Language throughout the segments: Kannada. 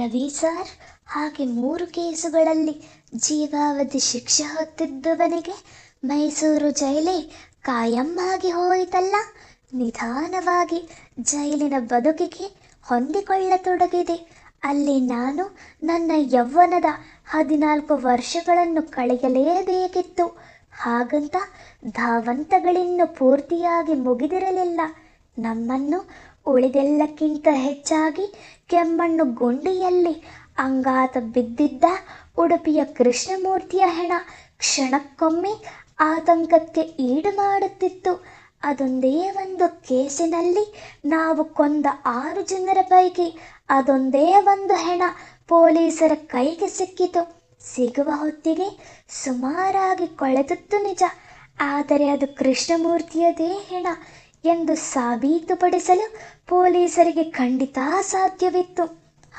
ರವಿ ಸರ್ ಹಾಗೆ 3 ಕೇಸುಗಳಲ್ಲಿ ಜೀವಾವಧಿ ಶಿಕ್ಷೆ ಹೊತ್ತಿದ್ದವನಿಗೆ ಮೈಸೂರು ಜೈಲೇ ಕಾಯಂ ಆಗಿ ಹೋಯಿತಲ್ಲ. ನಿಧಾನವಾಗಿ ಜೈಲಿನ ಬದುಕಿಗೆ ಹೊಂದಿಕೊಳ್ಳತೊಡಗಿದೆ. ಅಲ್ಲಿ ನಾನು ನನ್ನ ಯೌವನದ 14 ವರ್ಷಗಳನ್ನು ಕಳೆಯಲೇಬೇಕಿತ್ತು. ಹಾಗಂತ ಧಾವಂತಗಳಿನ್ನೂ ಪೂರ್ತಿಯಾಗಿ ಮುಗಿದಿರಲಿಲ್ಲ. ನಮ್ಮನ್ನು ಉಳಿದೆಲ್ಲಕ್ಕಿಂತ ಹೆಚ್ಚಾಗಿ ಕೆಮ್ಮಣ್ಣು ಗುಂಡಿಯಲ್ಲಿ ಅಂಗಾತ ಬಿದ್ದಿದ್ದ ಉಡುಪಿಯ ಕೃಷ್ಣಮೂರ್ತಿಯ ಹೆಣ ಕ್ಷಣಕ್ಕೊಮ್ಮೆ ಆತಂಕಕ್ಕೆ ಈಡು ಮಾಡುತ್ತಿತ್ತು. ಅದೊಂದೇ ಒಂದು ಕೇಸಿನಲ್ಲಿ ನಾವು ಕೊಂದ 6 ಜನರ ಪೈಕಿ ಅದೊಂದೇ ಒಂದು ಹೆಣ ಪೊಲೀಸರ ಕೈಗೆ ಸಿಕ್ಕಿತು. ಸಿಗುವ ಹೊತ್ತಿಗೆ ಸುಮಾರಾಗಿ ಕೊಳೆತದ್ದು ನಿಜ, ಆದರೆ ಅದು ಕೃಷ್ಣಮೂರ್ತಿಯದೇ ಹೆಣ ಎಂದು ಸಾಬೀತುಪಡಿಸಲು ಪೊಲೀಸರಿಗೆ ಖಂಡಿತ ಸಾಧ್ಯವಿತ್ತು.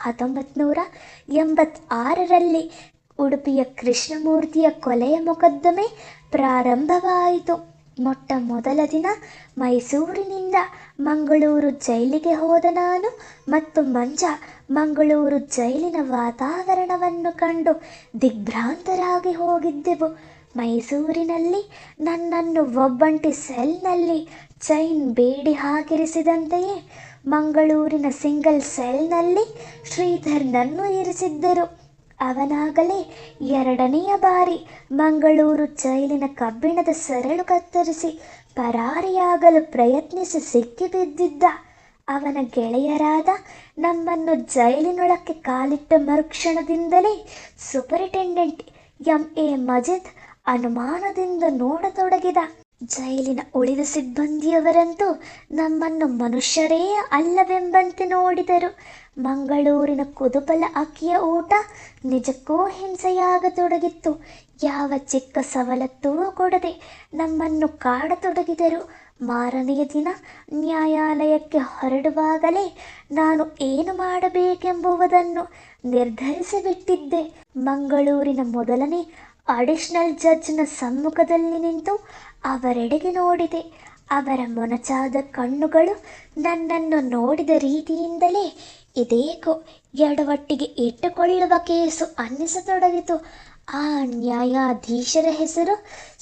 1986ರಲ್ಲಿ ಉಡುಪಿಯ ಕೃಷ್ಣಮೂರ್ತಿಯ ಕೊಲೆಯ ಮೊಕದ್ದಮೆ ಪ್ರಾರಂಭವಾಯಿತು. ಮೊಟ್ಟ ಮೊದಲ ದಿನ ಮೈಸೂರಿನಿಂದ ಮಂಗಳೂರು ಜೈಲಿಗೆ ಹೋದ ನಾನು ಮತ್ತು ಮಂಜ ಮಂಗಳೂರು ಜೈಲಿನ ವಾತಾವರಣವನ್ನು ಕಂಡು ದಿಗ್ಭ್ರಾಂತರಾಗಿ ಹೋಗಿದ್ದೆವು. ಮೈಸೂರಿನಲ್ಲಿ ನನ್ನನ್ನು ಒಬ್ಬಂಟಿ ಸೆಲ್ನಲ್ಲಿ ಚೈನ್ ಬೇಡಿ ಹಾಕಿರಿಸಿದಂತೆಯೇ ಮಂಗಳೂರಿನ ಸಿಂಗಲ್ ಸೆಲ್ನಲ್ಲಿ ಶ್ರೀಧರ್ನನ್ನು ಇರಿಸಿದ್ದರು. ಅವನಾಗಲೇ 2ನೆಯ ಬಾರಿ ಮಂಗಳೂರು ಜೈಲಿನ ಕಬ್ಬಿಣದ ಸರಳು ಕತ್ತರಿಸಿ ಪರಾರಿಯಾಗಲು ಪ್ರಯತ್ನಿಸಿ ಸಿಕ್ಕಿಬಿದ್ದಿದ್ದ. ಅವನ ಗೆಳೆಯರಾದ ನಮ್ಮನ್ನು ಜೈಲಿನೊಳಕ್ಕೆ ಕಾಲಿಟ್ಟ ಮರುಕ್ಷಣದಿಂದಲೇ ಸೂಪರಿಂಟೆಂಡೆಂಟ್ ಎಂ.ಎ. ಮಜಿದ್ ಅನುಮಾನದಿಂದ ನೋಡತೊಡಗಿದ. ಜೈಲಿನ ಉಳಿದ ಸಿಬ್ಬಂದಿಯವರಂತೂ ನಮ್ಮನ್ನು ಮನುಷ್ಯರೇ ಅಲ್ಲವೆಂಬಂತೆ ನೋಡಿದರು. ಮಂಗಳೂರಿನ ಕುದುಪಲ ಅಕ್ಕಿಯ ಊಟ ನಿಜಕ್ಕೂ ಹಿಂಸೆಯಾಗತೊಡಗಿತ್ತು. ಯಾವ ಚಿಕ್ಕ ಸವಲತ್ತೂ ಕೊಡದೆ ನಮ್ಮನ್ನು ಕಾಡತೊಡಗಿದರು. ಮಾರನೆಯ ದಿನ ನ್ಯಾಯಾಲಯಕ್ಕೆ ಹೊರಡುವಾಗಲೇ ನಾನು ಏನು ಮಾಡಬೇಕೆಂಬುದನ್ನು ನಿರ್ಧರಿಸಿಬಿಟ್ಟಿದ್ದೆ. ಮಂಗಳೂರಿನ ಮೊದಲನೇ ಅಡಿಷನಲ್ ಜಡ್ಜ್ನ ಸಮ್ಮುಖದಲ್ಲಿ ನಿಂತು ಅವರೆಡೆಗೆ ನೋಡಿದೆ. ಅವರ ಮೊನಚಾದ ಕಣ್ಣುಗಳು ನನ್ನನ್ನು ನೋಡಿದ ರೀತಿಯಿಂದಲೇ ಇದೇಕೋ ಎಡವಟ್ಟಿಗೆ ಇಟ್ಟುಕೊಳ್ಳುವ ಕೇಸು ಅನ್ನಿಸತೊಡಗಿತು. ಆ ನ್ಯಾಯಾಧೀಶರ ಹೆಸರು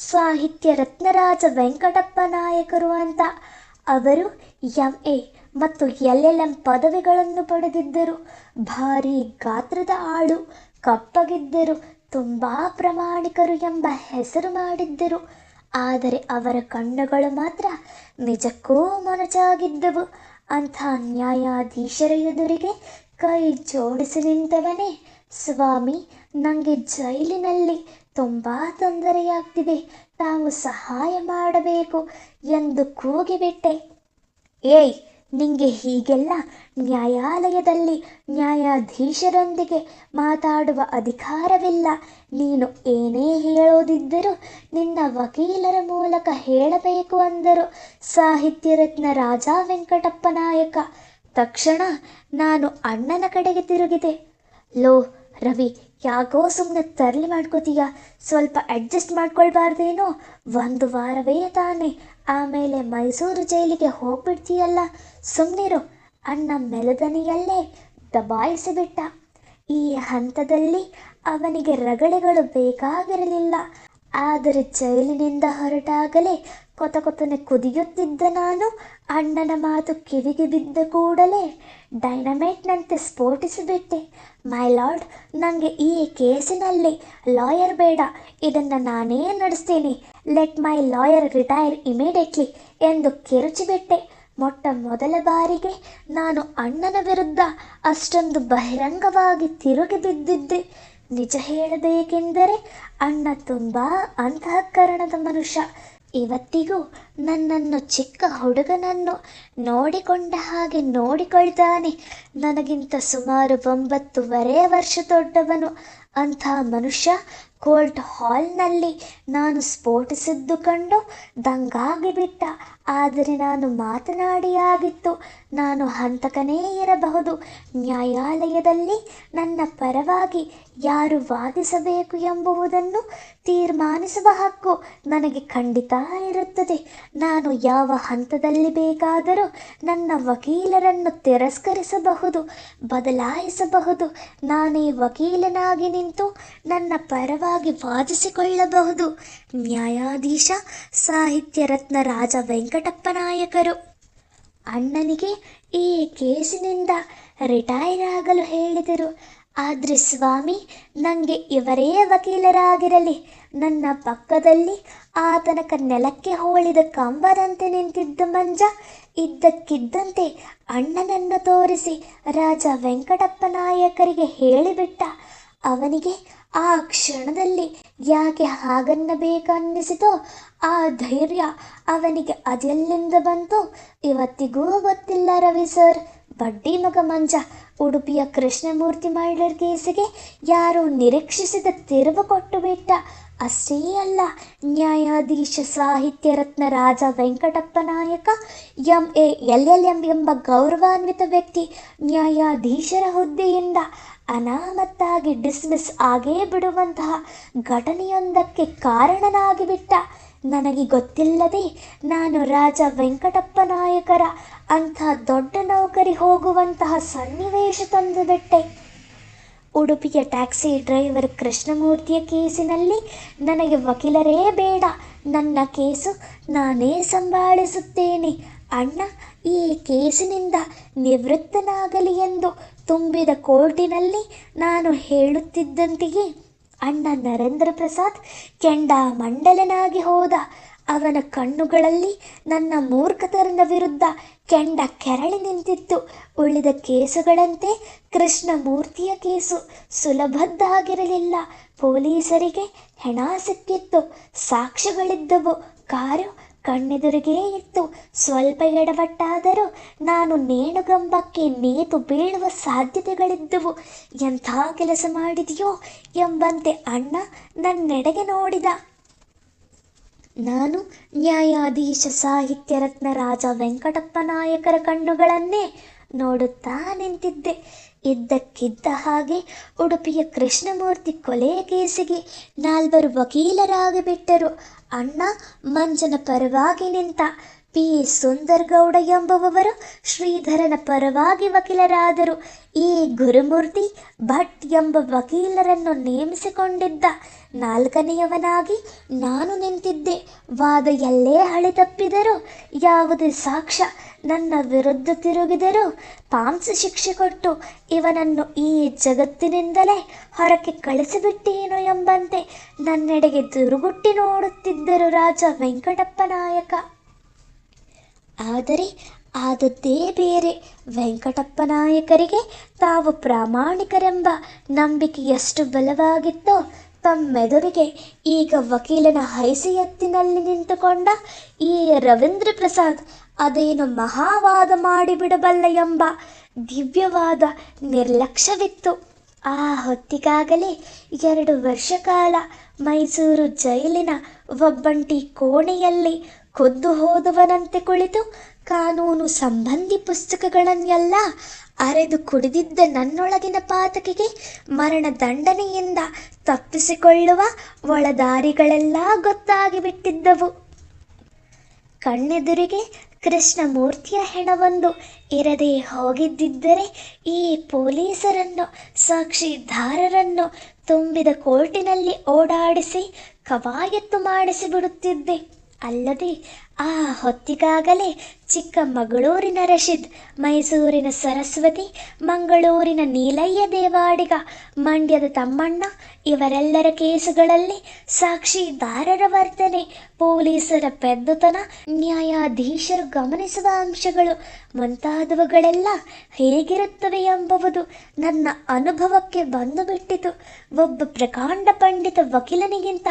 ಸಾಹಿತ್ಯ ರತ್ನರಾಜ ವೆಂಕಟಪ್ಪ ನಾಯಕರು ಅಂತ. ಅವರು ಎಂ.ಎ. ಮತ್ತು LL.M ಪದವಿಗಳನ್ನು ಪಡೆದಿದ್ದರು. ಭಾರೀ ಗಾತ್ರದ ಆಳು, ಕಪ್ಪಗಿದ್ದರು, ತುಂಬ ಪ್ರಾಮಾಣಿಕರು ಎಂಬ ಹೆಸರು ಮಾಡಿದ್ದರು. ಆದರೆ ಅವರ ಕಣ್ಣುಗಳು ಮಾತ್ರ ನಿಜಕ್ಕೂ ಮೊನಚಾಗಿದ್ದವು. ಅಂಥ ನ್ಯಾಯಾಧೀಶರ ಎದುರಿಗೆ ಕೈ ಜೋಡಿಸಿ ನಿಂತವನೇ, ಸ್ವಾಮಿ, ನನಗೆ ಜೈಲಿನಲ್ಲಿ ತುಂಬ ತೊಂದರೆಯಾಗ್ತಿದೆ, ತಾವು ಸಹಾಯ ಮಾಡಬೇಕು ಎಂದು ಕೂಗಿಬಿಟ್ಟೆ. ಏಯ್, ನಿಂಗೆ ಹೀಗೆಲ್ಲ ನ್ಯಾಯಾಲಯದಲ್ಲಿ ನ್ಯಾಯಾಧೀಶರೊಂದಿಗೆ ಮಾತಾಡುವ ಅಧಿಕಾರವಿಲ್ಲ. ನೀನು ಏನೇ ಹೇಳೋದಿದ್ದರೂ ನಿನ್ನ ವಕೀಲರ ಮೂಲಕ ಹೇಳಬೇಕು ಅಂದರು ಸಾಹಿತ್ಯ ರತ್ನ ರಾಜ ವೆಂಕಟಪ್ಪ ನಾಯಕ. ತಕ್ಷಣ ನಾನು ಅಣ್ಣನ ಕಡೆಗೆ ತಿರುಗಿದೆ. ಲೋ ರವಿ, ಯಾಕೋ ಸುಮ್ಮನೆ ತರಲಿ ಮಾಡ್ಕೋತೀಯ? ಸ್ವಲ್ಪ ಅಡ್ಜಸ್ಟ್ ಮಾಡ್ಕೊಳ್ಬಾರ್ದೇನೋ? 1 ವಾರವೇ ತಾನೆ, ಆಮೇಲೆ ಮೈಸೂರು ಜೈಲಿಗೆ ಹೋಗ್ಬಿಡ್ತೀಯಲ್ಲ, ಸುಮ್ಮನಿರು. ಅಣ್ಣ ಮೆಲುದನಿಯಲ್ಲೇ ದಬಾಯಿಸಿಬಿಟ್ಟ. ಈ ಹಂತದಲ್ಲಿ ಅವನಿಗೆ ರಗಳೆಗಳು ಬೇಕಾಗಿರಲಿಲ್ಲ. ಆದರೆ ಜೈಲಿನಿಂದ ಹೊರಟಾಗಲೇ ಕೊತಕೊತನೆ ಕುದಿಯುತ್ತಿದ್ದ ನಾನು ಅಣ್ಣನ ಮಾತು ಕಿವಿಗೆ ಬಿದ್ದ ಕೂಡಲೇ ಡೈನಮೈಟ್ನಂತೆ ಸ್ಫೋಟಿಸಿಬಿಟ್ಟೆ. ಮೈ ಲಾರ್ಡ್, ನನಗೆ ಈ ಕೇಸಿನಲ್ಲಿ ಲಾಯರ್ ಬೇಡ, ಇದನ್ನು ನಾನೇ ನಡೆಸ್ತೀನಿ. ಲೆಟ್ ಮೈ ಲಾಯರ್ ರಿಟೈರ್ ಇಮಿಡಿಯೇಟ್ಲಿ ಎಂದು ಕಿರುಚಿಬಿಟ್ಟೆ. ಮೊಟ್ಟ ಮೊದಲ ಬಾರಿಗೆ ನಾನು ಅಣ್ಣನ ವಿರುದ್ಧ ಅಷ್ಟೊಂದು ಬಹಿರಂಗವಾಗಿ ತಿರುಗಿ ಬಿದ್ದಿದ್ದೆ. ನಿಜ ಹೇಳಬೇಕೆಂದರೆ ಅಣ್ಣ ತುಂಬ ಅಂತಃಕರಣದ ಮನುಷ್ಯ. ಇವತ್ತಿಗೂ ನನ್ನನ್ನು ಚಿಕ್ಕ ಹುಡುಗನನ್ನು ನೋಡಿಕೊಂಡ ಹಾಗೆ ನೋಡಿಕೊಳ್ತಾನೆ. ನನಗಿಂತ ಸುಮಾರು 9.5 ವರ್ಷ ದೊಡ್ಡವನು. ಅಂಥ ಮನುಷ್ಯ ಕೋರ್ಟ್ ಹಾಲ್ನಲ್ಲಿ ನಾನು ಸ್ಫೋಟಿಸಿದ್ದು ಕಂಡು ದಂಗಾಗಿ ಬಿಟ್ಟ. ಆದರೆ ನಾನು ಮಾತನಾಡಿಯಾಗಿತ್ತು. ನಾನು ಹಂತಕನೇ ಇರಬಹುದು. ನ್ಯಾಯಾಲಯದಲ್ಲಿ ನನ್ನ ಪರವಾಗಿ ಯಾರು ವಾದಿಸಬೇಕು ಎಂಬುದನ್ನು ತೀರ್ಮಾನಿಸುವ ಹಕ್ಕು ನನಗೆ ಖಂಡಿತ ಇರುತ್ತದೆ. ನಾನು ಯಾವ ಹಂತದಲ್ಲಿ ಬೇಕಾದರೂ ನನ್ನ ವಕೀಲರನ್ನು ತಿರಸ್ಕರಿಸಬಹುದು, ಬದಲಾಯಿಸಬಹುದು. ನಾನೇ ವಕೀಲನಾಗಿ ನಿಂತು ನನ್ನ ಪರವಾಗಿ ವಾದಿಸಿಕೊಳ್ಳಬಹುದು. ನ್ಯಾಯಾಧೀಶ ಸಾಹಿತ್ಯ ರತ್ನ ರಾಜ ವೆಂಕಟಪ್ಪ ನಾಯಕರು ಅಣ್ಣನಿಗೆ ಈ ಕೇಸಿನಿಂದ ರಿಟೈರ್ ಆಗಲು ಹೇಳಿದರು. ಆದರೆ ಸ್ವಾಮಿ, ನನಗೆ ಇವರೇ ವಕೀಲರಾಗಿರಲಿ. ನನ್ನ ಪಕ್ಕದಲ್ಲಿ ಆ ತನಕ ನೆಲಕ್ಕೆ ಹೋಳಿದ ಕಂಬದಂತೆ ನಿಂತಿದ್ದ ಮಂಜ ಇದ್ದಕ್ಕಿದ್ದಂತೆ ಅಣ್ಣನನ್ನು ತೋರಿಸಿ ರಾಜ ವೆಂಕಟಪ್ಪ ನಾಯಕರಿಗೆ ಹೇಳಿಬಿಟ್ಟ. ಅವನಿಗೆ ಆ ಕ್ಷಣದಲ್ಲಿ ಯಾಕೆ ಹಾಗನ್ನಬೇಕನ್ನಿಸಿತೋ ಆ ಧೈರ್ಯ ಅವನಿಗೆ ಅದೆಲ್ಲಿಂದ ಬಂತು ಇವತ್ತಿಗೂ ಗೊತ್ತಿಲ್ಲ ರವಿ ಸರ್. ಬಡ್ಡಿ ಮಗ ಮಂಜ ಉಡುಪಿಯ ಕೃಷ್ಣಮೂರ್ತಿ ಮರ್ಡರ್ ಕೇಸಿಗೆ ಯಾರು ನಿರೀಕ್ಷಿಸಿದ ತಿರುವು ಕೊಟ್ಟು ಬಿಟ್ಟ. ಅಷ್ಟೇ ಅಲ್ಲ, ನ್ಯಾಯಾಧೀಶ ಸಾಹಿತ್ಯ ರತ್ನ ರಾಜ ವೆಂಕಟಪ್ಪ ನಾಯಕ MA LLM ಎಂಬ ಗೌರವಾನ್ವಿತ ವ್ಯಕ್ತಿ ನ್ಯಾಯಾಧೀಶರ ಹುದ್ದೆಯಿಂದ ಅನಾಮತ್ತಾಗಿ ಡಿಸ್ಮಿಸ್ ಆಗೇ ಬಿಡುವಂತಹ ಘಟನೆಯೊಂದಕ್ಕೆ ಕಾರಣನಾಗಿಬಿಟ್ಟ. ನನಗೆ ಗೊತ್ತಿಲ್ಲದೆ ನಾನು ರಾಜ ವೆಂಕಟಪ್ಪ ನಾಯಕರ ಅಂಥ ದೊಡ್ಡ ನೌಕರಿ ಹೋಗುವಂತಹ ಸನ್ನಿವೇಶ ತಂದುಬಿಟ್ಟೆ. ಉಡುಪಿಯ ಟ್ಯಾಕ್ಸಿ ಡ್ರೈವರ್ ಕೃಷ್ಣಮೂರ್ತಿಯ ಕೇಸಿನಲ್ಲಿ ನನಗೆ ವಕೀಲರೇ ಬೇಡ. ನನ್ನ ಕೇಸು ನಾನೇ ಸಂಭಾಳಿಸುತ್ತೇನೆ. ಅಣ್ಣ ಈ ಕೇಸಿನಿಂದ ನಿವೃತ್ತನಾಗಲಿ ಎಂದು ತುಂಬಿದ ಕೋರ್ಟಿನಲ್ಲಿ ನಾನು ಹೇಳುತ್ತಿದ್ದಂತೆಯೇ ಅಣ್ಣ ನರೇಂದ್ರ ಪ್ರಸಾದ್ ಕೆಂಡಾಮಂಡಲನಾಗಿ ಹೋದ. ಅವನ ಕಣ್ಣುಗಳಲ್ಲಿ ನನ್ನ ಮೂರ್ಖತನದ ವಿರುದ್ಧ ಕೆಂಡ ಕೆರಳಿ ನಿಂತಿತ್ತು. ಉಳಿದ ಕೇಸುಗಳಂತೆ ಕೃಷ್ಣಮೂರ್ತಿಯ ಕೇಸು ಸುಲಭದ್ದಾಗಿರಲಿಲ್ಲ. ಪೊಲೀಸರಿಗೆ ಹೆಣ ಸಿಕ್ಕಿತ್ತು, ಸಾಕ್ಷ್ಯಗಳಿದ್ದವು, ಕಾರು ಕಣ್ಣೆದುರಿಗೇ ಇತ್ತು. ಸ್ವಲ್ಪ ಎಡವಟ್ಟಾದರೂ ನಾನು ನೇಣುಗಂಬಕ್ಕೆ ನೇತು ಬೀಳುವ ಸಾಧ್ಯತೆಗಳಿದ್ದವು. ಎಂಥ ಕೆಲಸ ಮಾಡಿದೆಯೋ ಎಂಬಂತೆ ಅಣ್ಣ ನನ್ನೆಡೆಗೆ ನೋಡಿದ. ನಾನು ನ್ಯಾಯಾಧೀಶ ಸಾಹಿತ್ಯ ರತ್ನ ರಾಜ ವೆಂಕಟಪ್ಪ ನಾಯಕರ ಕಣ್ಣುಗಳನ್ನೇ ನೋಡುತ್ತಾ ನಿಂತಿದ್ದೆ. ಇದ್ದಕ್ಕಿದ್ದ ಹಾಗೆ ಉಡುಪಿಯ ಕೃಷ್ಣಮೂರ್ತಿ ಕೊಲೆ ಕೇಸಿಗೆ 4 ವಕೀಲರಾಗಿಬಿಟ್ಟರು. ಅಣ್ಣ ಮಂಜನ ಪರವಾಗಿ ನಿಂತ. P. ಸುಂದರಗೌಡ ಎಂಬುವವರು ಶ್ರೀಧರನ ಪರವಾಗಿ ವಕೀಲರಾದರು. ಈ ಗುರುಮೂರ್ತಿ ಭಟ್ ಎಂಬ ವಕೀಲರನ್ನು ನೇಮಿಸಿಕೊಂಡಿದ್ದ. 4ನೆಯವನಾಗಿ ನಾನು ನಿಂತಿದ್ದೆ. ವಾದ ಎಲ್ಲೇ ಹಳಿ ತಪ್ಪಿದರೂ, ಯಾವುದೇ ಸಾಕ್ಷ್ಯ ನನ್ನ ವಿರುದ್ಧ ತಿರುಗಿದರೂ ಪಾಂಸ ಶಿಕ್ಷೆ ಕೊಟ್ಟು ಇವನನ್ನು ಈ ಜಗತ್ತಿನಿಂದಲೇ ಹೊರಕ್ಕೆ ಕಳಿಸಿಬಿಟ್ಟೇನು ಎಂಬಂತೆ ನನ್ನೆಡೆಗೆ ದುರುಗುಟ್ಟಿ ನೋಡುತ್ತಿದ್ದರು ರಾಜ ವೆಂಕಟಪ್ಪ ನಾಯಕ. ಆದರೆ ಆದದ್ದೇ ಬೇರೆ. ವೆಂಕಟಪ್ಪ ನಾಯಕರಿಗೆ ತಾವು ಪ್ರಾಮಾಣಿಕರೆಂಬ ನಂಬಿಕೆ ಎಷ್ಟು ಬಲವಾಗಿತ್ತೋ, ತಮ್ಮೆದುರಿಗೆ ಈಗ ವಕೀಲನ ಹೈಸಿಯತ್ತಿನಲ್ಲಿ ನಿಂತುಕೊಂಡ ಈ ರವೀಂದ್ರ ಪ್ರಸಾದ್ ಅದೇನು ಮಹಾವಾದ ಮಾಡಿಬಿಡಬಲ್ಲ ಎಂಬ ದಿವ್ಯವಾದ ನಿರ್ಲಕ್ಷ್ಯವಿತ್ತು. ಆ ಹೊತ್ತಿಗಾಗಲೇ 2 ವರ್ಷ ಕಾಲ ಮೈಸೂರು ಜೈಲಿನ ಒಬ್ಬಂಟಿ ಕೋಣೆಯಲ್ಲಿ ಖುದ್ದು ಹೋದವನಂತೆ ಕುಳಿತು ಕಾನೂನು ಸಂಬಂಧಿ ಪುಸ್ತಕಗಳನ್ನೆಲ್ಲ ಅರೆದು ಕುಡಿದಿದ್ದ ನನ್ನೊಳಗಿನ ಪಾತಕಿಗೆ ಮರಣ ದಂಡನೆಯಿಂದ ತಪ್ಪಿಸಿಕೊಳ್ಳುವ ಒಳದಾರಿಗಳೆಲ್ಲ ಗೊತ್ತಾಗಿಬಿಟ್ಟಿದ್ದವು. ಕಣ್ಣೆದುರಿಗೆ ಕೃಷ್ಣಮೂರ್ತಿಯ ಹೆಣವೊಂದು ಇರದೇ ಹೋಗಿದ್ದಿದ್ದರೆ ಈ ಪೊಲೀಸರನ್ನು, ಸಾಕ್ಷಿದಾರರನ್ನು ತುಂಬಿದ ಕೋರ್ಟಿನಲ್ಲಿ ಓಡಾಡಿಸಿ ಕವಾಯತ್ತು ಮಾಡಿಸಿಬಿಡುತ್ತಿದ್ದೆ. ಅಲ್ಲದೆ ಆ ಹೊತ್ತಿಗಾಗಲೇ ಚಿಕ್ಕಮಗಳೂರಿನ ರಶೀದ್, ಮೈಸೂರಿನ ಸರಸ್ವತಿ, ಮಂಗಳೂರಿನ ನೀಲಯ್ಯ ದೇವಾಡಿಗ, ಮಂಡ್ಯದ ತಮ್ಮಣ್ಣ ಇವರೆಲ್ಲರ ಕೇಸುಗಳಲ್ಲಿ ಸಾಕ್ಷಿದಾರರ ವರ್ತನೆ, ಪೊಲೀಸರ ಪೆದ್ದುತನ, ನ್ಯಾಯಾಧೀಶರು ಗಮನಿಸುವ ಅಂಶಗಳು ಮುಂತಾದವುಗಳೆಲ್ಲ ಹೇಗಿರುತ್ತವೆ ಎಂಬುದು ನನ್ನ ಅನುಭವಕ್ಕೆ ಬಂದುಬಿಟ್ಟಿತು. ಒಬ್ಬ ಪ್ರಕಾಂಡ ಪಂಡಿತ ವಕೀಲನಿಗಿಂತ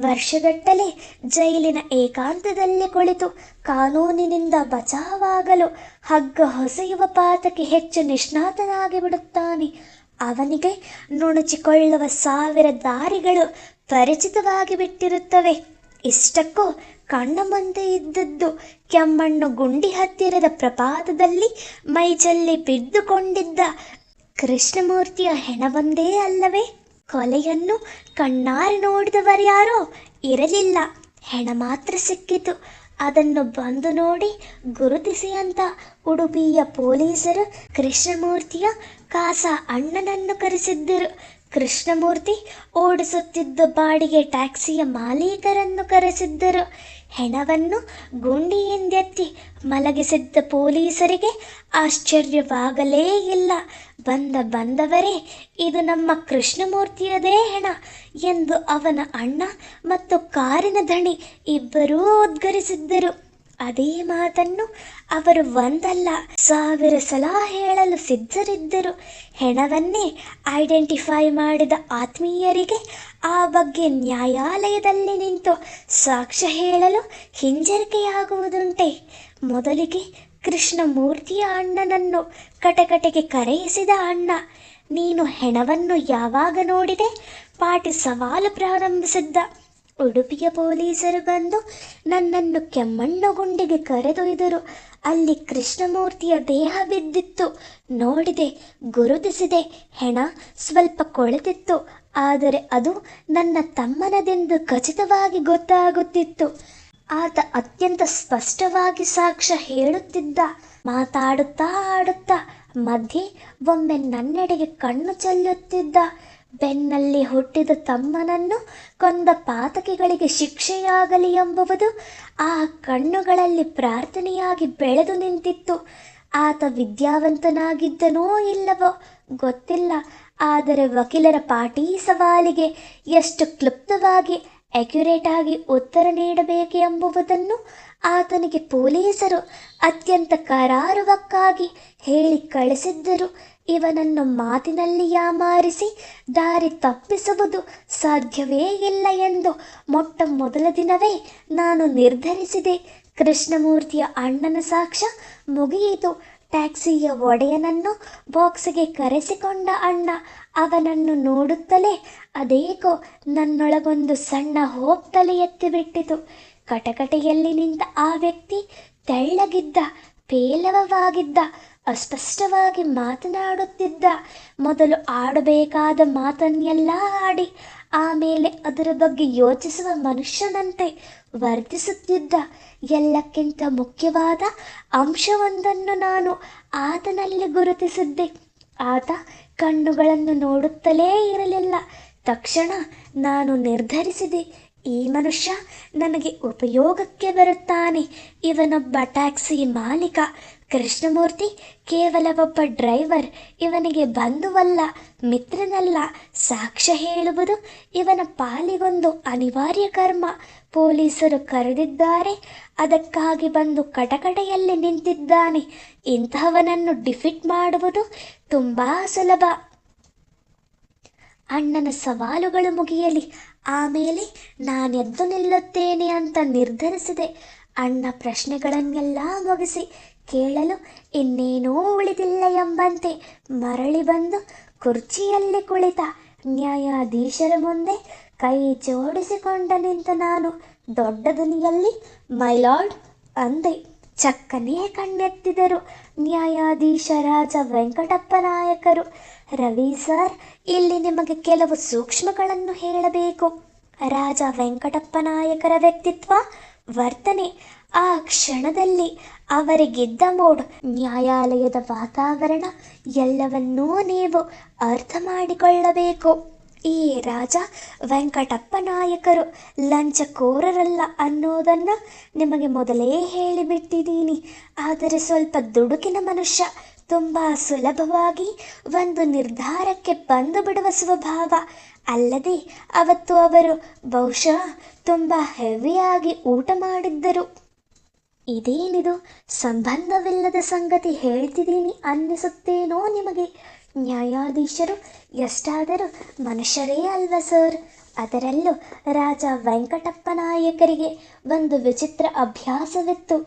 ವರ್ಷಗಟ್ಟಲೆ ಜೈಲಿನ ಏಕಾಂತದಲ್ಲಿ ಕುಳಿತು ಕಾನೂನಿನಿಂದ ಬಚಾವಾಗಲು ಹಗ್ಗ ಹೊಸೆಯುವ ಪಾತಕ್ಕೆ ಹೆಚ್ಚು ನಿಷ್ಣಾತನಾಗಿ ಬಿಡುತ್ತಾನೆ. ಅವನಿಗೆ ನುಣುಚಿಕೊಳ್ಳುವ 1000 ದಾರಿಗಳು ಪರಿಚಿತವಾಗಿ ಬಿಟ್ಟಿರುತ್ತವೆ. ಇಷ್ಟಕ್ಕೂ ಕಣ್ಣ ಮುಂದೆ ಇದ್ದದ್ದು ಕೆಮ್ಮಣ್ಣು ಗುಂಡಿ ಹತ್ತಿರದ ಪ್ರಪಾತದಲ್ಲಿ ಮೈಚಲ್ಲಿ ಬಿದ್ದುಕೊಂಡಿದ್ದ ಕೃಷ್ಣಮೂರ್ತಿಯ ಹೆಣವೊಂದೇ ಅಲ್ಲವೇ? ಕೊಲೆಯನ್ನು ಕಣ್ಣಾರೆ ನೋಡಿದವರ್ಯಾರೋ ಇರಲಿಲ್ಲ. ಹೆಣ ಮಾತ್ರ ಸಿಕ್ಕಿತು. ಅದನ್ನು ಬಂದು ನೋಡಿ ಗುರುತಿಸಿ ಅಂತ ಉಡುಪಿಯ ಪೊಲೀಸರು ಕೃಷ್ಣಮೂರ್ತಿಯ ಕಾಸ ಅಣ್ಣನನ್ನು ಕರೆಸಿದ್ದರು. ಕೃಷ್ಣಮೂರ್ತಿ ಓಡಿಸುತ್ತಿದ್ದ ಬಾಡಿಗೆ ಟ್ಯಾಕ್ಸಿಯ ಮಾಲೀಕರನ್ನು ಕರೆಸಿದ್ದರು. ಹೆಣವನ್ನು ಗುಂಡಿಯಿಂದೆತ್ತಿ ಮಲಗಿಸಿದ್ದ ಪೊಲೀಸರಿಗೆ ಆಶ್ಚರ್ಯವಾಗಲೇ ಇಲ್ಲ. ಬಂದವರೇ, ಇದು ನಮ್ಮ ಕೃಷ್ಣಮೂರ್ತಿಯದೇ ಹೆಣ ಎಂದು ಅವನ ಅಣ್ಣ ಮತ್ತು ಕಾರಿನ ಧಣಿ ಇಬ್ಬರೂ ಉದ್ಗರಿಸಿದ್ದರು. ಅದೇ ಮಾತನ್ನು ಅವರು ಒಂದಲ್ಲ 1000 ಸಲ ಹೇಳಲು ಸಿದ್ಧರಿದ್ದರು. ಹೆಣವನ್ನೇ ಐಡೆಂಟಿಫೈ ಮಾಡಿದ ಆತ್ಮೀಯರಿಗೆ ಆ ಬಗ್ಗೆ ನ್ಯಾಯಾಲಯದಲ್ಲಿ ನಿಂತು ಸಾಕ್ಷ್ಯ ಹೇಳಲು ಹಿಂಜರಿಕೆಯಾಗುವುದುಂಟೆ. ಮೊದಲಿಗೆ ಕೃಷ್ಣಮೂರ್ತಿಯ ಅಣ್ಣನನ್ನು ಕಟಕಟೆಗೆ ಕರೆಯಿಸಿದ ಅಣ್ಣ, ನೀನು ಹೆಣವನ್ನು ಯಾವಾಗ ನೋಡಿದೆ? ಪಾಟಿ ಸವಾಲು ಪ್ರಾರಂಭಿಸಿದ್ದ. ಉಡುಪಿಯ ಪೊಲೀಸರು ಬಂದು ನನ್ನನ್ನು ಕೆಮ್ಮಣ್ಣುಗುಂಡಿಗೆ ಕರೆದೊಯ್ದರು. ಅಲ್ಲಿ ಕೃಷ್ಣಮೂರ್ತಿಯ ದೇಹ ಬಿದ್ದಿತ್ತು. ನೋಡಿದೆ, ಗುರುತಿಸಿದೆ. ಹೆಣ ಸ್ವಲ್ಪ ಕೊಳೆತಿತ್ತು, ಆದರೆ ಅದು ನನ್ನ ತಮ್ಮನದೆಂದು ಖಚಿತವಾಗಿ ಗೊತ್ತಾಗುತ್ತಿತ್ತು. ಆತ ಅತ್ಯಂತ ಸ್ಪಷ್ಟವಾಗಿ ಸಾಕ್ಷ್ಯ ಹೇಳುತ್ತಿದ್ದ. ಮಾತಾಡುತ್ತಾ ಆಡುತ್ತಾ ಮಧ್ಯೆ ಒಮ್ಮೆ ನನ್ನೆಡೆಗೆ ಕಣ್ಣು ಚೆಲ್ಲುತ್ತಿದ್ದ. ಬೆನ್ನಲ್ಲಿ ಹುಟ್ಟಿದ ತಮ್ಮನನ್ನು ಕೊಂದ ಪಾತಕಿಗಳಿಗೆ ಶಿಕ್ಷೆಯಾಗಲಿ ಎಂಬುವುದು ಆ ಕಣ್ಣುಗಳಲ್ಲಿ ಪ್ರಾರ್ಥನೆಯಾಗಿ ಬೆಳೆದು ನಿಂತಿತ್ತು. ಆತ ವಿದ್ಯಾವಂತನಾಗಿದ್ದನೋ ಇಲ್ಲವೋ ಗೊತ್ತಿಲ್ಲ, ಆದರೆ ವಕೀಲರ ಪಾಟಿ ಸವಾಲಿಗೆ ಎಷ್ಟು ಕ್ಲುಪ್ತವಾಗಿ ಅಕ್ಯುರೇಟ್ ಆಗಿ ಉತ್ತರ ನೀಡಬೇಕು ಎಂಬುದನ್ನು ಆತನಿಗೆ ಪೊಲೀಸರು ಅತ್ಯಂತ ಕರಾರುವಕ್ಕಾಗಿ ಹೇಳಿ ಕಳಿಸಿದ್ದರು. ಇವನನ್ನು ಮಾತಿನಲ್ಲಿ ಯಾಮಾರಿಸಿ ದಾರಿ ತಪ್ಪಿಸುವುದು ಸಾಧ್ಯವೇ ಇಲ್ಲ ಎಂದು ಮೊಟ್ಟ ಮೊದಲ ದಿನವೇ ನಾನು ನಿರ್ಧರಿಸಿದೆ. ಕೃಷ್ಣಮೂರ್ತಿಯ ಅಣ್ಣನ ಸಾಕ್ಷ್ಯ ಮುಗಿಯಿತು. ಟ್ಯಾಕ್ಸಿಯ ಒಡೆಯನನ್ನು ಬಾಕ್ಸಿಗೆ ಕರೆಸಿಕೊಂಡ ಅಣ್ಣ ಅವನನ್ನು ನೋಡುತ್ತಲೇ ಅದೇಕೋ ನನ್ನೊಳಗೊಂದು ಸಣ್ಣ ಹೋಪ್ ತಲೆ ಎತ್ತಿಬಿಟ್ಟಿತು. ಕಟಕಟೆಯಲ್ಲಿ ನಿಂತ ಆ ವ್ಯಕ್ತಿ ತೆಳ್ಳಗಿದ್ದ, ಪೇಲವವಾಗಿದ್ದ, ಅಸ್ಪಷ್ಟವಾಗಿ ಮಾತನಾಡುತ್ತಿದ್ದ. ಮೊದಲು ಆಡಬೇಕಾದ ಮಾತನ್ನೆಲ್ಲ ಆಡಿ ಆಮೇಲೆ ಅದರ ಬಗ್ಗೆ ಯೋಚಿಸುವ ಮನುಷ್ಯನಂತೆ ವರ್ತಿಸುತ್ತಿದ್ದ. ಎಲ್ಲಕ್ಕಿಂತ ಮುಖ್ಯವಾದ ಅಂಶವೊಂದನ್ನು ನಾನು ಆತನಲ್ಲಿ ಗುರುತಿಸಿದ್ದೆ. ಆತ ಕಣ್ಣುಗಳನ್ನು ನೋಡುತ್ತಲೇ ಇರಲಿಲ್ಲ. ತಕ್ಷಣ ನಾನು ನಿರ್ಧರಿಸಿದೆ, ಈ ಮನುಷ್ಯ ನನಗೆ ಉಪಯೋಗಕ್ಕೆ ಬರುತ್ತಾನೆ. ಇವನೊಬ್ಬ ಟ್ಯಾಕ್ಸಿ ಮಾಲೀಕ. ಕೃಷ್ಣಮೂರ್ತಿ ಕೇವಲ ಒಬ್ಬ ಡ್ರೈವರ್. ಇವನಿಗೆ ಬಂಧುವಲ್ಲ, ಮಿತ್ರನಲ್ಲ. ಸಾಕ್ಷ್ಯ ಹೇಳುವುದು ಇವನ ಪಾಲಿಗೊಂದು ಅನಿವಾರ್ಯ ಕರ್ಮ. ಪೊಲೀಸರು ಕರೆದಿದ್ದಾರೆ, ಅದಕ್ಕಾಗಿ ಬಂದು ಕಟಕಟೆಯಲ್ಲಿ ನಿಂತಿದ್ದಾನೆ. ಇಂತಹವನನ್ನು ಡಿಫೀಟ್ ಮಾಡುವುದು ತುಂಬಾ ಸುಲಭ. ಅಣ್ಣನ ಸವಾಲುಗಳು ಮುಗಿಯಲಿ, ಆಮೇಲೆ ನಾನೆದ್ದು ನಿಲ್ಲುತ್ತೇನೆ ಅಂತ ನಿರ್ಧರಿಸಿದೆ. ಅಣ್ಣ ಪ್ರಶ್ನೆಗಳನ್ನೆಲ್ಲ ಮುಗಿಸಿ ಕೇಳಲು ಇನ್ನೇನೂ ಉಳಿದಿಲ್ಲ ಎಂಬಂತೆ ಮರಳಿ ಬಂದು ಕುರ್ಚಿಯಲ್ಲಿ ಕುಳಿತ. ನ್ಯಾಯಾಧೀಶರ ಮುಂದೆ ಕೈ ಜೋಡಿಸಿಕೊಂಡ ನಿಂತ ನಾನು ದೊಡ್ಡ ಧ್ವನಿಯಲ್ಲಿ ಮೈ ಲಾರ್ಡ್ ಅಂದೆ. ಚಕ್ಕನೇ ಕಣ್ಣೆತ್ತಿದರು ನ್ಯಾಯಾಧೀಶ ರಾಜ ವೆಂಕಟಪ್ಪ ನಾಯಕರು. ರವಿ ಸರ್, ಇಲ್ಲಿ ನಿಮಗೆ ಕೆಲವು ಸೂಕ್ಷ್ಮಗಳನ್ನು ಹೇಳಬೇಕು. ರಾಜ ವೆಂಕಟಪ್ಪ ನಾಯಕರ ವ್ಯಕ್ತಿತ್ವ, ವರ್ತನೆ, ಆ ಕ್ಷಣದಲ್ಲಿ ಅವರಿಗಿದ್ದ ಮೂಡ್, ನ್ಯಾಯಾಲಯದ ವಾತಾವರಣ ಎಲ್ಲವನ್ನೂ ನೀವು ಅರ್ಥ ಮಾಡಿಕೊಳ್ಳಬೇಕು. ಈ ರಾಜ ವೆಂಕಟಪ್ಪ ನಾಯಕರು ಲಂಚಕೋರರಲ್ಲ ಅನ್ನೋದನ್ನು ನಿಮಗೆ ಮೊದಲೇ ಹೇಳಿಬಿಟ್ಟಿದ್ದೀನಿ. ಆದರೆ ಸ್ವಲ್ಪ ದುಡುಕಿನ ಮನುಷ್ಯ. ತುಂಬ ಸುಲಭವಾಗಿ ಒಂದು ನಿರ್ಧಾರಕ್ಕೆ ಬಂದು ಬಿಡುವ ಸ್ವಭಾವ. ಅಲ್ಲದೆ ಅವತ್ತು ಅವರು ಬಹುಶಃ ತುಂಬ ಹೆವಿಯಾಗಿ ಊಟ ಮಾಡಿದ್ದರು. ಇದೇನಿದು ಸಂಬಂಧವಿಲ್ಲದ ಸಂಗತಿ ಹೇಳ್ತಿದ್ದೀನಿ ಅನ್ನಿಸುತ್ತೇನೋ ನಿಮಗೆ. ನ್ಯಾಯಾಧೀಶರು ಎಷ್ಟಾದರೂ ಮನುಷ್ಯರೇ ಅಲ್ವಾ ಸರ್? ಅದರಲ್ಲೂ ರಾಜ ವೆಂಕಟಪ್ಪ ನಾಯಕರಿಗೆ ಒಂದು ವಿಚಿತ್ರ ಅಭ್ಯಾಸವಿತ್ತು.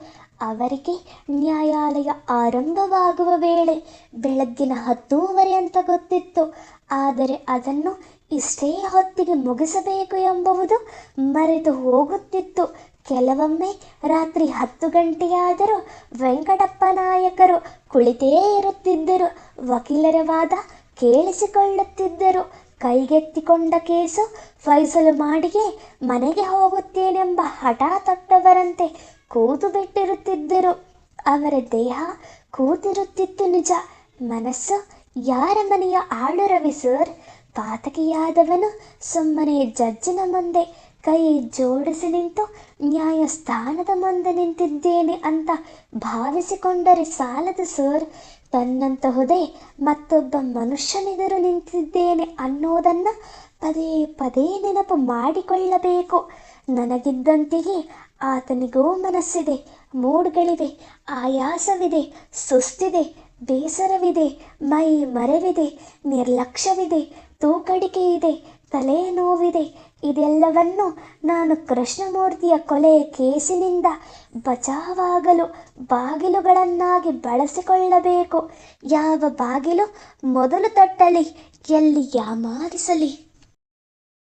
ಅವರಿಗೆ ನ್ಯಾಯಾಲಯ ಆರಂಭವಾಗುವ ವೇಳೆ ಬೆಳಗ್ಗಿನ 10:30 ಅಂತ ಗೊತ್ತಿತ್ತು. ಆದರೆ ಅದನ್ನು ಇಷ್ಟೇ ಹೊತ್ತಿಗೆ ಮುಗಿಸಬೇಕು ಎಂಬುದು ಮರೆತು ಹೋಗುತ್ತಿತ್ತು. ಕೆಲವೊಮ್ಮೆ ರಾತ್ರಿ 10 ಗಂಟೆಯಾದರೂ ವೆಂಕಟಪ್ಪ ನಾಯಕರು ಕುಳಿತೇ ಇರುತ್ತಿದ್ದರು. ವಕೀಲರ ವಾದ ಕೇಳಿಸಿಕೊಳ್ಳುತ್ತಿದ್ದರು. ಕೈಗೆತ್ತಿಕೊಂಡ ಕೇಸು ಫೈಸಲು ಮಾಡಿಯೇ ಮನೆಗೆ ಹೋಗುತ್ತೇನೆಂಬ ಹಠ ತೊಟ್ಟವರಂತೆ ಕೂತು ಬಿಟ್ಟಿರುತ್ತಿದ್ದರು. ಅವರ ದೇಹ ಕೂತಿರುತ್ತಿತ್ತು ನಿಜ, ಮನಸ್ಸು ಯಾರ ಮನೆಯ ಆಳು ರವಿ ಸರ್? ಪಾತಕಿಯಾದವನು ಸುಮ್ಮನೆ ಜಡ್ಜಿನ ಮುಂದೆ ಕೈ ಜೋಡಿಸಿ ನಿಂತು ನ್ಯಾಯಸ್ಥಾನದ ಮುಂದೆ ನಿಂತಿದ್ದೇನೆ ಅಂತ ಭಾವಿಸಿಕೊಂಡರೆ ಸಾಲದು ಸರ್. ತನ್ನಂತಹುದೇ ಮತ್ತೊಬ್ಬ ಮನುಷ್ಯನೆದುರು ನಿಂತಿದ್ದೇನೆ ಅನ್ನೋದನ್ನು ಪದೇ ಪದೇ ನೆನಪು ಮಾಡಿಕೊಳ್ಳಬೇಕು. ನನಗಿದ್ದಂತೆಯೇ ಆತನಿಗೂ ಮನಸ್ಸಿದೆ, ಮೂಡ್ಗಳಿವೆ, ಆಯಾಸವಿದೆ, ಸುಸ್ತಿದೆ, ಬೇಸರವಿದೆ, ಮೈ ಮರೆವಿದೆ, ನಿರ್ಲಕ್ಷ್ಯವಿದೆ, ತೂಕಡಿಕೆ ಇದೆ, ತಲೆನೋವಿದೆ. ಇದೆಲ್ಲವನ್ನು ನಾನು ಕೃಷ್ಣಮೂರ್ತಿಯ ಕೊಲೆ ಕೇಸಿನಿಂದ ಬಚಾವಾಗಲು ಬಾಗಿಲುಗಳನ್ನಾಗಿ ಬಳಸಿಕೊಳ್ಳಬೇಕು. ಯಾವ ಬಾಗಿಲು ಮೊದಲು ತಟ್ಟಲಿ, ಎಲ್ಲಿ ಯಾಮಾರಿಸಲಿ?